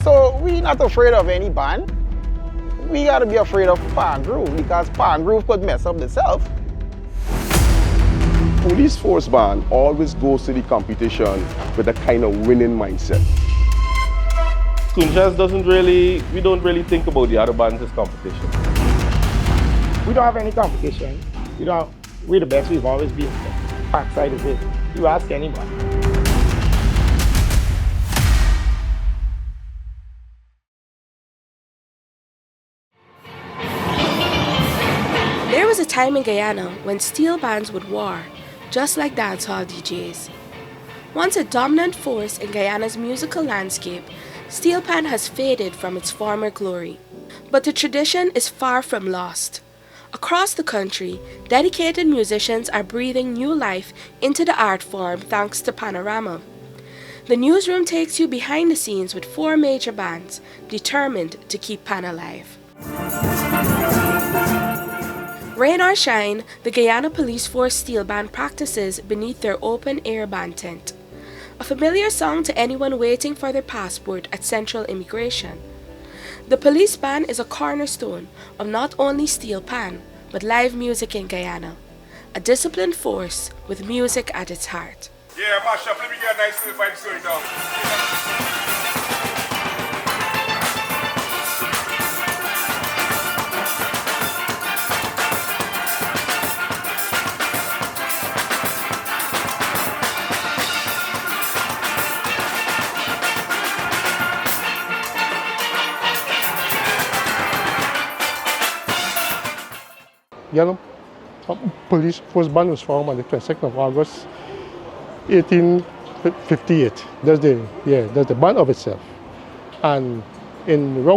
So we not afraid of any band. We gotta be afraid of Pan Groove because Pan Groove could mess up itself. Police Force Band always goes to the competition with a kind of winning mindset. Kunjas we don't really think about the other bands as competition. We don't have any competition. We're the best we've always been. Backside is it. You ask anybody. There was a time in Guyana when steel bands would war, just like dancehall DJs. Once a dominant force in Guyana's musical landscape, Steelpan has faded from its former glory. But the tradition is far from lost. Across the country, dedicated musicians are breathing new life into the art form thanks to Panorama. The newsroom takes you behind the scenes with 4 major bands determined to keep Pan alive. Rain or shine, the Guyana Police Force Steel Band practices beneath their open-air band tent. A familiar song to anyone waiting for their passport at Central Immigration. The police band is a cornerstone of not only Steel Pan, but live music in Guyana. A disciplined force with music at its heart. Yeah, Mashup, let me get a nice little vibe going down. Guyana Police Force Band was formed on the 22nd of August, 1858. That's the band of itself. And in the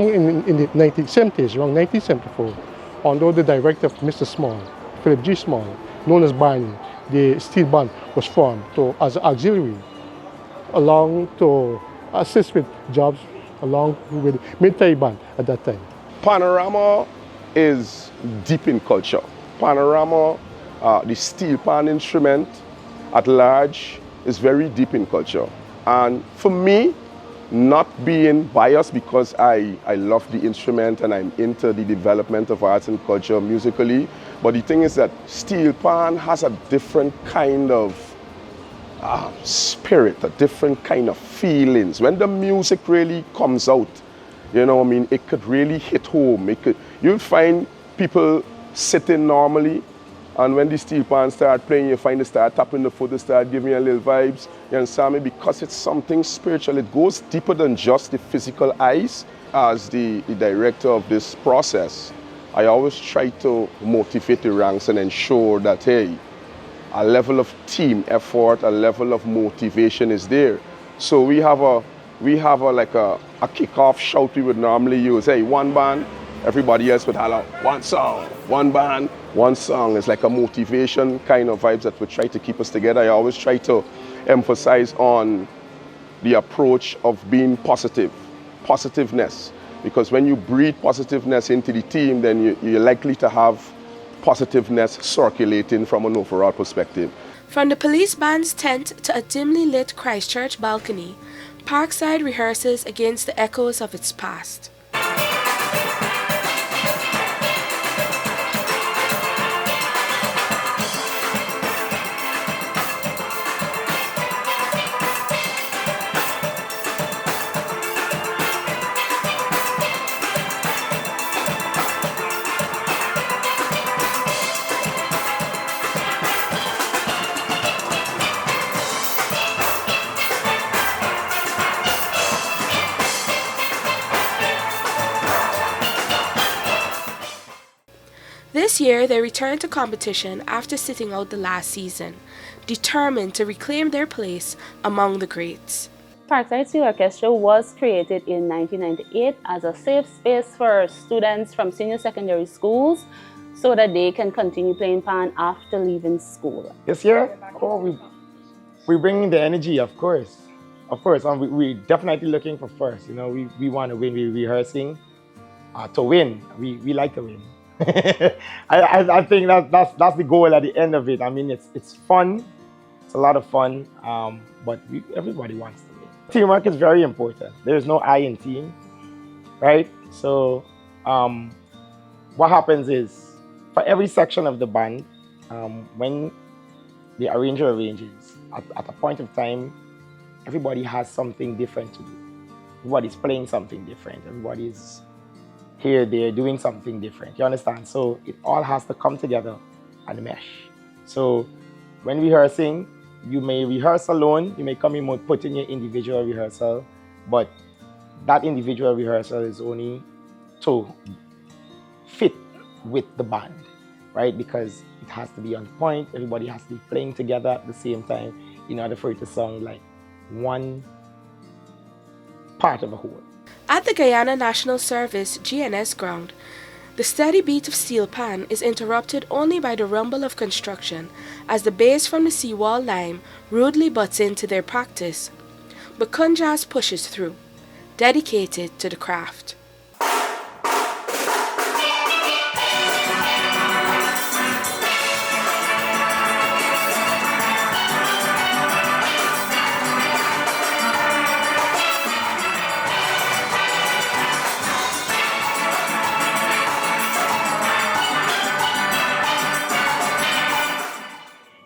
1970s, around 1974, although the director, Mr. Small, Philip G. Small, known as Barney, the steel band was formed as an auxiliary, along to assist with jobs along with military band at that time. Panorama is deep in culture. Panorama, the steel pan instrument at large, is very deep in culture. And for me, not being biased because I love the instrument and I'm into the development of arts and culture musically, but the thing is that steel pan has a different kind of spirit, a different kind of feelings. When the music really comes out, you know what I mean, it could really hit home. You'll find people sitting normally, and when the steel pan start playing, you find they start tapping the foot, they start giving you a little vibes. You understand me? Because it's something spiritual. It goes deeper than just the physical eyes. As the director of this process, I always try to motivate the ranks and ensure that, hey, a level of team effort, a level of motivation is there. So we have a kickoff shout we would normally use. Hey, one band, everybody else would holler, one song. One band, one song. It's like a motivation kind of vibes that would try to keep us together. I always try to emphasize on the approach of being positiveness. Because when you breathe positiveness into the team, then you're likely to have positiveness circulating from an overall perspective. From the police band's tent to a dimly lit Christchurch balcony, Parkside rehearses against the echoes of its past. This year, they returned to competition after sitting out the last season, determined to reclaim their place among the greats. Parkside Steel Orchestra was created in 1998 as a safe space for students from senior secondary schools so that they can continue playing pan after leaving school. This year, we bring in the energy, of course. And we're definitely looking for first. You know, we want to win. We're rehearsing to win. We like to win. I think that's the goal at the end of it. I mean, it's fun. It's a lot of fun, but everybody wants to win. Teamwork is very important. There's no I in team. right? So what happens is, for every section of the band, when the arranger arranges, at a point of time, everybody has something different to do. Everybody's playing something different. Everybody's here, they're doing something different. You understand? So it all has to come together and mesh. So when rehearsing, you may rehearse alone, you may come in and put in your individual rehearsal, but that individual rehearsal is only to fit with the band, right? Because it has to be on point, everybody has to be playing together at the same time in order for it to sound like one part of a whole. At the Guyana National Service GNS ground, the steady beat of Steelpan is interrupted only by the rumble of construction as the bass from the seawall lime rudely butts into their practice. But Kunjas pushes through, dedicated to the craft.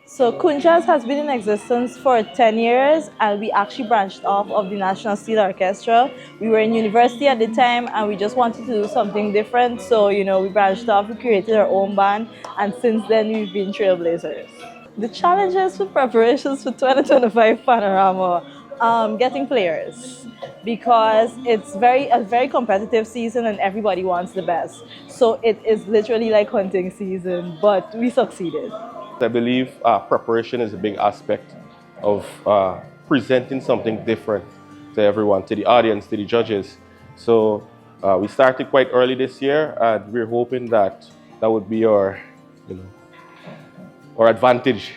So Kunjas has been in existence for 10 years, and we actually branched off of the National Steel Orchestra. We were in university at the time and we just wanted to do something different. So, we branched off, we created our own band, and since then we've been trailblazers. The challenges for preparations for 2025 Panorama, getting players, because it's a very competitive season and everybody wants the best. So it is literally like hunting season, but we succeeded. I believe preparation is a big aspect of presenting something different to everyone, to the audience, to the judges. So we started quite early this year, and we're hoping that would be our advantage.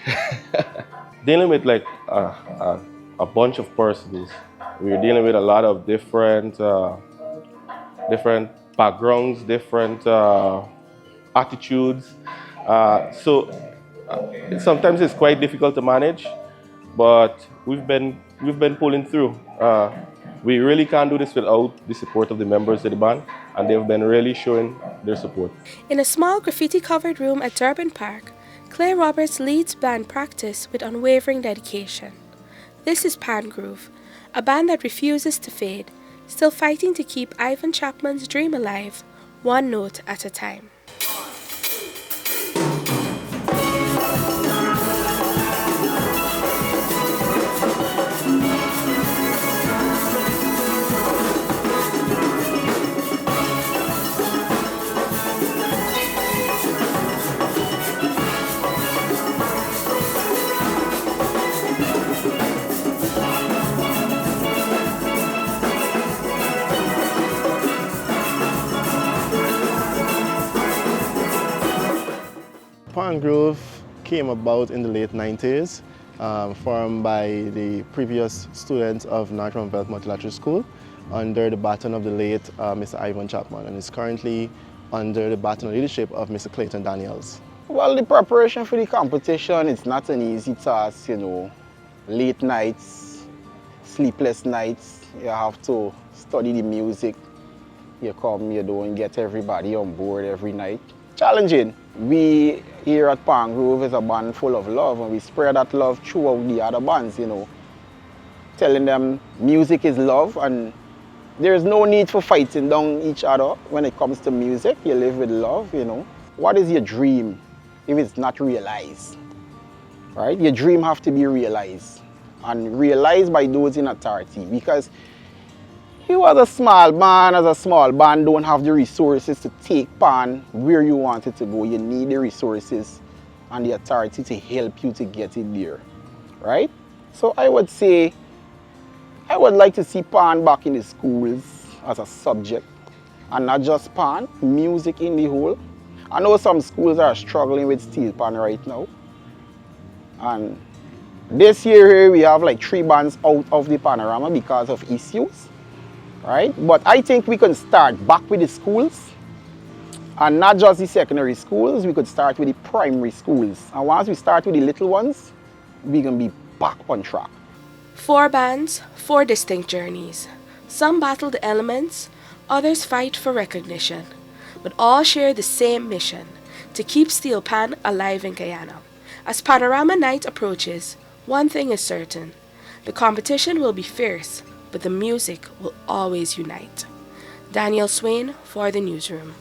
Dealing with like a bunch of persons, we're dealing with a lot of different backgrounds, different attitudes. Sometimes it's quite difficult to manage, but we've been pulling through. We really can't do this without the support of the members of the band, and they've been really showing their support. In a small graffiti-covered room at Durban Park, Clay Roberts leads band practice with unwavering dedication. This is Pan Groove, a band that refuses to fade, still fighting to keep Ivan Chapman's dream alive, one note at a time. Pan Groove came about in the late 90s, formed by the previous students of Northern Belt Multilateral School under the baton of the late Mr. Ivan Chapman, and is currently under the baton of leadership of Mr. Clayton Daniels. Well, the preparation for the competition, it's not an easy task, Late nights, sleepless nights, you have to study the music. You come, you don't get everybody on board every night. Challenging. We here at Pan Groove is a band full of love, and we spread that love throughout the other bands, telling them music is love and there's no need for fighting down each other when it comes to music. You live with love, What is your dream if it's not realized? Right? Your dream have to be realized, and realized by those in authority, because you as a small band don't have the resources to take Pan where you want it to go. You need the resources and the authority to help you to get it there, right? So I would say, I would like to see Pan back in the schools as a subject, and not just Pan, music in the whole. I know some schools are struggling with steel pan right now, and this year here we have like 3 bands out of the panorama because of issues. Right? But I think we can start back with the schools, and not just the secondary schools. We could start with the primary schools, and once we start with the little ones, we can be back on track. 4 bands, 4 distinct journeys. Some battle the elements, Others fight for recognition, but all share the same mission, to keep Steelpan alive in Guyana. As Panorama Night approaches, one thing is certain. The competition will be fierce, but the music will always unite. Daniel Swain for the Newsroom.